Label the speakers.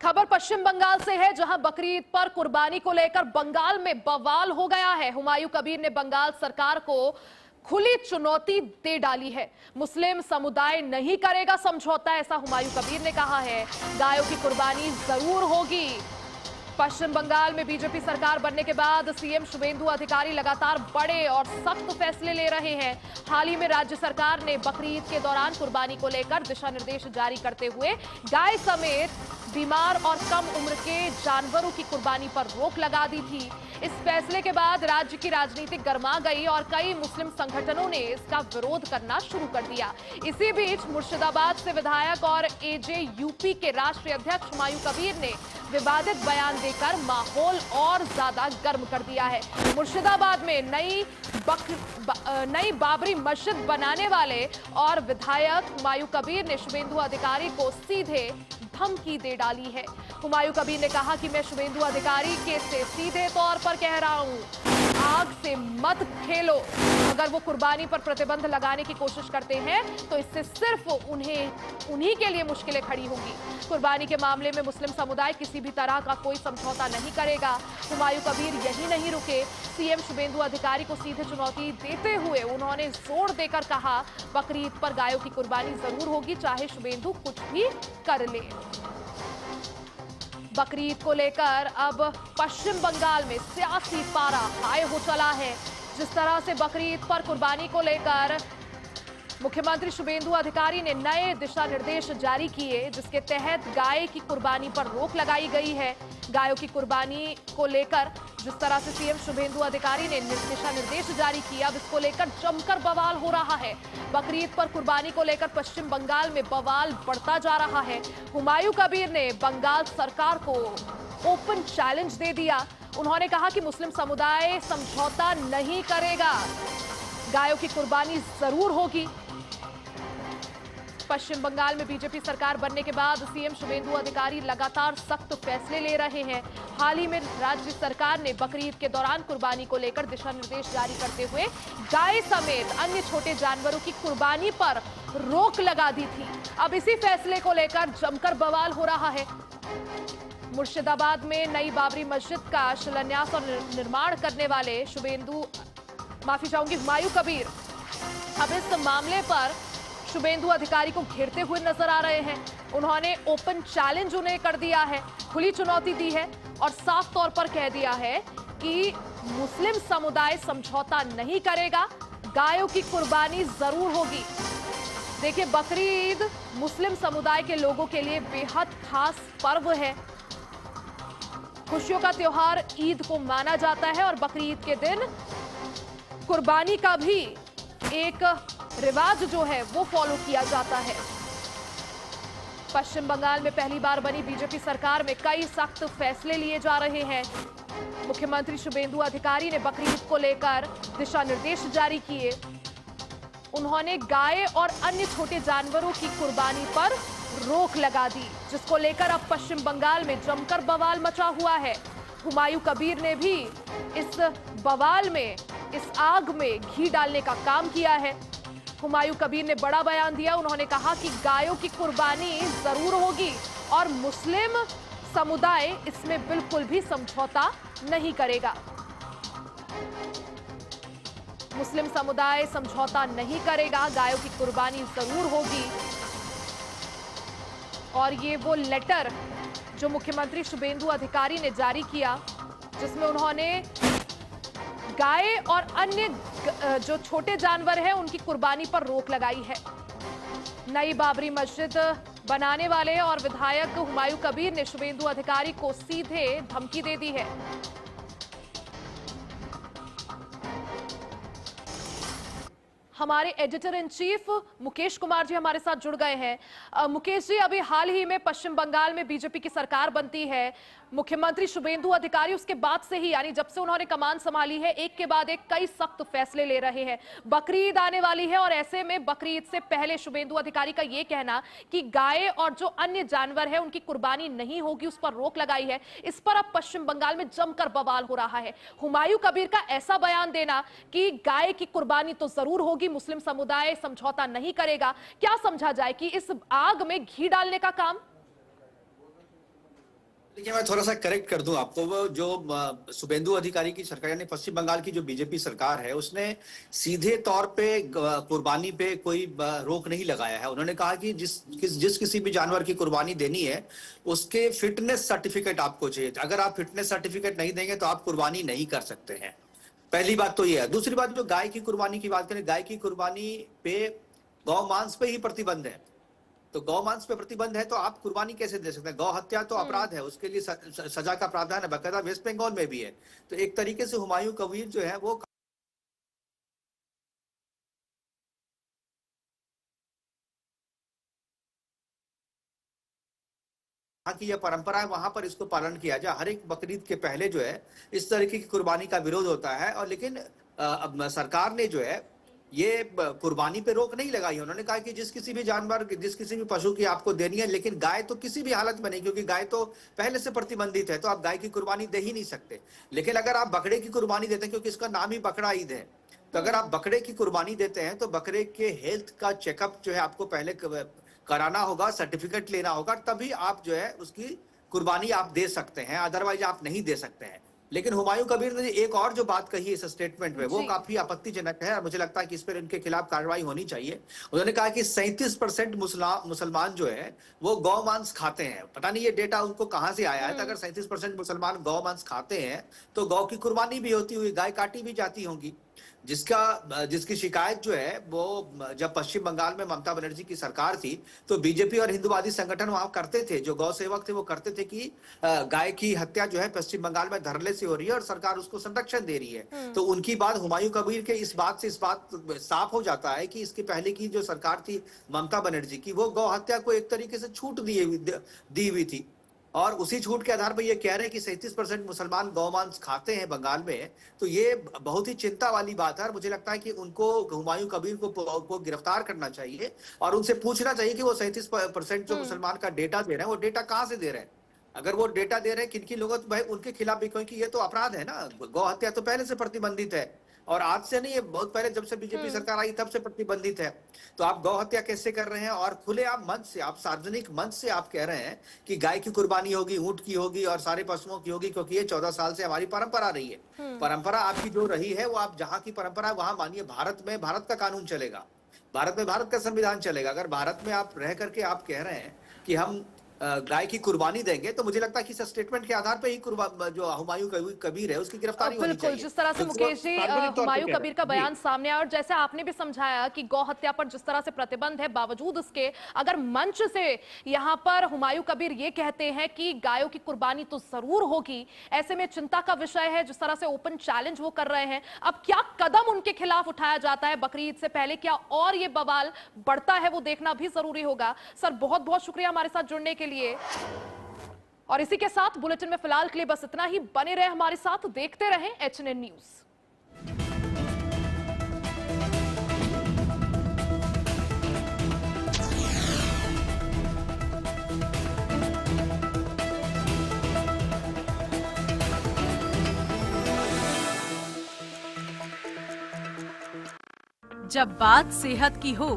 Speaker 1: खबर पश्चिम बंगाल से है, जहां बकरीद पर कुर्बानी को लेकर बंगाल में बवाल हो गया है। हुमायूं कबीर ने बंगाल सरकार को खुली चुनौती दे डाली है। मुस्लिम समुदाय नहीं करेगा समझौता, ऐसा हुमायूं कबीर ने कहा है। गायों की कुर्बानी जरूर होगी। पश्चिम बंगाल में बीजेपी सरकार बनने के बाद सीएम शुवेंदु अधिकारी लगातार बड़े और सख्त फैसले ले रहे हैं। हाल ही में राज्य सरकार ने बकरीद के दौरान कुर्बानी को लेकर दिशा निर्देश जारी करते हुए गाय समेत बीमार और कम उम्र के जानवरों की कुर्बानी पर रोक लगा दी थी। इस फैसले के बाद राज्य की राजनीति गर्मा गई और कई मुस्लिम संगठनों ने इसका विरोध करना शुरू कर दिया। इसी बीच मुर्शिदाबाद से विधायक और एजेयूपी के राष्ट्रीय अध्यक्ष हुमायूं कबीर ने विवादित बयान देकर माहौल और ज्यादा गर्म कर दिया है। मुर्शिदाबाद में नई बाबरी मस्जिद बनाने वाले और विधायक हुमायूं कबीर ने शुवेंदु अधिकारी को सीधे धमकी दे डाली है। हुमायूं कबीर ने कहा कि मैं शुवेंदु अधिकारी के से सीधे तौर पर कह रहा हूं, आग से मत खेलो। अगर वो कुर्बानी पर प्रतिबंध लगाने की कोशिश करते हैं तो इससे सिर्फ उन्हीं के लिए मुश्किलें खड़ी होंगी। कुर्बानी के मामले में मुस्लिम समुदाय किसी भी तरह का कोई समझौता नहीं करेगा। हुमायूं कबीर यही नहीं रुके, सीएम शुवेंदु अधिकारी को सीधे चुनौती देते हुए उन्होंने जोर देकर कहा, बकरीद पर गायों की कुर्बानी जरूर होगी, चाहे शुवेंदु कुछ भी कर ले। बकरीद को लेकर अब पश्चिम बंगाल में सियासी पारा हाई हो चला है। जिस तरह से बकरीद पर कुर्बानी को लेकर मुख्यमंत्री शुवेंदु अधिकारी ने नए दिशा निर्देश जारी किए, जिसके तहत गाय की कुर्बानी पर रोक लगाई गई है। गायों की कुर्बानी को लेकर जिस तरह से सीएम शुवेंदु अधिकारी ने दिशा निर्देश जारी किया, अब इसको लेकर जमकर बवाल हो रहा है। बकरीद पर कुर्बानी को लेकर पश्चिम बंगाल में बवाल बढ़ता जा रहा है। हुमायूं कबीर ने बंगाल सरकार को ओपन चैलेंज दे दिया। उन्होंने कहा कि मुस्लिम समुदाय समझौता नहीं करेगा, गायों की कुर्बानी जरूर होगी। पश्चिम बंगाल में बीजेपी सरकार बनने के बाद सीएम शुवेंदु अधिकारी लगातार सख्त फैसले ले रहे हैं। हाल ही में राज्य सरकार ने बकरीद के दौरान कुर्बानी को लेकर दिशा निर्देश जारी करते हुए गाय समेत अन्य छोटे जानवरों की कुर्बानी पर रोक लगा दी थी। अब इसी फैसले को लेकर जमकर बवाल हो रहा है। मुर्शिदाबाद में नई बाबरी मस्जिद का शिलान्यास और निर्माण करने वाले हुमायूं कबीर अब इस मामले पर शुवेंदु अधिकारी को घेरते हुए नजर आ रहे हैं। उन्होंने ओपन चैलेंज उन्हें कर दिया है, खुली चुनौती दी है और साफ तौर पर कह दिया है कि मुस्लिम समुदाय समझौता नहीं करेगा, गायों की कुर्बानी जरूर होगी। देखिए, बकरीद मुस्लिम समुदाय के लोगों के लिए बेहद खास पर्व है। खुशियों का त्योहार ईद को माना जाता है और बकरीद के दिन कुर्बानी का भी एक रिवाज जो है वो फॉलो किया जाता है। पश्चिम बंगाल में पहली बार बनी बीजेपी सरकार में कई सख्त फैसले लिए जा रहे हैं। मुख्यमंत्री शुवेंदु अधिकारी ने बकरीद को लेकर दिशा निर्देश जारी किए। उन्होंने गाय और अन्य छोटे जानवरों की कुर्बानी पर रोक लगा दी, जिसको लेकर अब पश्चिम बंगाल में जमकर बवाल मचा हुआ है। हुमायूं कबीर ने भी इस बवाल में, इस आग में घी डालने का काम किया है। हुमायूं कबीर ने बड़ा बयान दिया। उन्होंने कहा कि गायों की कुर्बानी जरूर होगी और मुस्लिम समुदाय इसमें बिल्कुल भी समझौता नहीं करेगा। मुस्लिम समुदाय समझौता नहीं करेगा, गायों की कुर्बानी जरूर होगी। और ये वो लेटर जो मुख्यमंत्री शुवेंदु अधिकारी ने जारी किया, जिसमें उन्होंने गाय और अन्य जो छोटे जानवर हैं उनकी कुर्बानी पर रोक लगाई है। नई बाबरी मस्जिद बनाने वाले और विधायक हुमायूं कबीर ने शुवेंदु अधिकारी को सीधे धमकी दे दी है। हमारे editor in chief Mukesh Kumar ji हमारे साथ जुड़ गए हैं। मुकेश जी, अभी हाल ही में पश्चिम बंगाल में बीजेपी की सरकार बनती है। मुख्यमंत्री शुवेंदु अधिकारी उसके बाद से ही, यानी जब से उन्होंने कमान संभाली है, एक के बाद एक कई सख्त फैसले ले रहे हैं। बकरीद आने वाली है और ऐसे में बकरीद से पहले शुवेंदु अधिकारी का यह कहना कि गाय और जो अन्य जानवर है उनकी कुर्बानी नहीं होगी, उस पर रोक लगाई है। इस पर अब पश्चिम बंगाल में जमकर बवाल हो रहा है। हुमायूं कबीर का ऐसा बयान देना कि गाय की कुर्बानी तो जरूर होगी, मुस्लिम समुदाय समझौता नहीं करेगा, क्या समझा जाए कि इस आग में घी डालने का काम?
Speaker 2: देखिए, मैं थोड़ा सा करेक्ट कर दूं आपको। वो जो शुभेंदु अधिकारी की सरकार यानी पश्चिम बंगाल की जो बीजेपी सरकार है, उसने सीधे तौर पे कुर्बानी पे कोई रोक नहीं लगाया है। उन्होंने कहा कि जिस किसी भी जानवर की कुर्बानी देनी है, उसके फिटनेस सर्टिफिकेट आपको चाहिए। अगर आप फिटनेस सर्टिफिकेट नहीं देंगे तो आप कुर्बानी नहीं कर सकते हैं। पहली बात तो ये है। दूसरी बात, जो गाय की कुर्बानी की बात करें, गाय की कुर्बानी पे गौ मांस पे ही प्रतिबंध है। तो गौ मांस पे प्रतिबंध है तो आप कुर्बानी कैसे दे सकते हैं? गौ हत्या तो अपराध है, उसके लिए सजा का प्रावधान है, बकायदा वेस्ट बंगाल में भी है। तो एक तरीके से हुमायूं कबीर जो है वो की यह परंपरा है, वहां पर इसको पालन किया जाए। हर एक बकरीद के पहले जो है इस तरीके की कुर्बानी का विरोध होता है। और लेकिन अब सरकार ने जो है ये कुर्बानी पे रोक नहीं लगाई। उन्होंने कहा कि जिस किसी भी जानवर, जिस किसी भी पशु की आपको देनी है, लेकिन गाय तो किसी भी हालत में नहीं, क्योंकि गाय तो पहले से प्रतिबंधित है, तो आप गाय की कुर्बानी दे ही नहीं सकते। लेकिन अगर आप बकरे की कुर्बानी देते हैं, क्योंकि इसका नाम ही बकरा ईद है, तो अगर आप बकरे की कुर्बानी देते हैं तो बकरे के हेल्थ का चेकअप जो है आपको पहले कराना होगा, सर्टिफिकेट लेना होगा, तभी आप जो है उसकी कुर्बानी आप दे सकते हैं, अदरवाइज आप नहीं दे सकते हैं। लेकिन हुमायूं कबीर ने एक और जो बात कही इस स्टेटमेंट में, वो काफी आपत्तिजनक है और मुझे लगता है कि इस पर इनके खिलाफ कार्रवाई होनी चाहिए। उन्होंने कहा कि 37% मुसलमान जो है वो गौ मांस खाते हैं। पता नहीं ये डेटा उनको कहां से आया है। तो अगर 37% मुसलमान गौ मांस खाते हैं तो गौ की कुर्बानी भी होती हुई, गाय काटी भी जाती होंगी। जिसकी शिकायत जो है वो जब पश्चिम बंगाल में ममता बनर्जी की सरकार थी तो बीजेपी और हिंदुवादी संगठन वहां करते थे, जो गौ सेवक थे वो करते थे कि गाय की हत्या जो है पश्चिम बंगाल में धरले से हो रही है और सरकार उसको संरक्षण दे रही है। तो उनकी बात हुमायूं कबीर के इस बात साफ हो जाता है कि इसके पहले की जो सरकार थी ममता बनर्जी की, वो गौ हत्या को एक तरीके से छूट दी हुई थी। और उसी छूट के आधार पर ये कह रहे हैं कि 37% मुसलमान गौमांस खाते हैं बंगाल में। तो ये बहुत ही चिंता वाली बात है और मुझे लगता है कि उनको, हुमायूं कबीर को गिरफ्तार करना चाहिए और उनसे पूछना चाहिए कि वो 37% जो मुसलमान का डेटा दे रहे हैं वो डेटा कहां से दे रहे हैं। अगर वो डेटा दे रहे हैं किन लोगों, तो भाई उनके खिलाफ भी, क्योंकि ये तो अपराध है ना। गौ हत्या तो पहले से प्रतिबंधित है और आज से नहीं, ये बहुत पहले जब से बीजेपी सरकार आई तब से प्रतिबंधित है। तो आप गौ हत्या कैसे कर रहे हैं? और खुले आप मंच से, आप सार्वजनिक मंच से आप कह रहे हैं कि गाय की कुर्बानी होगी, ऊंट की होगी और सारे पशुओं की होगी, क्योंकि ये 14 साल से हमारी परंपरा रही है। परंपरा आपकी जो रही है वो आप जहां की परंपरा है वहां मानिए। भारत में भारत का कानून चलेगा, भारत में भारत का संविधान चलेगा। अगर भारत में आप रह करके आप कह रहे हैं कि हम गाय की कुर्बानी देंगे, तो मुझे लगता है कि इस स्टेटमेंट के आधार पे ही जो हुमायूं कबीर है उसकी गिरफ्तारी होनी चाहिए।
Speaker 1: जिस तरह से मुकेश जी हुमायूं कबीर का बयान सामने आया और जैसे आपने भी समझाया कि गौ हत्या पर जिस तरह से प्रतिबंध है, बावजूद उसके अगर मंच से यहां पर हुमायूं कबीर ये कहते हैं कि गायों की कुर्बानी तो जरूर होगी, ऐसे में चिंता का विषय है। जिस तरह से ओपन चैलेंज वो कर रहे हैं, अब क्या कदम उनके खिलाफ उठाया जाता है बकरीद से पहले, क्या और ये बवाल बढ़ता है, वो देखना भी जरूरी होगा। सर बहुत बहुत शुक्रिया हमारे साथ जुड़ने के लिए। और इसी के साथ बुलेटिन में फिलहाल के लिए बस इतना ही। बने रहे हमारे साथ, देखते रहें HNN न्यूज।
Speaker 3: जब बात सेहत की हो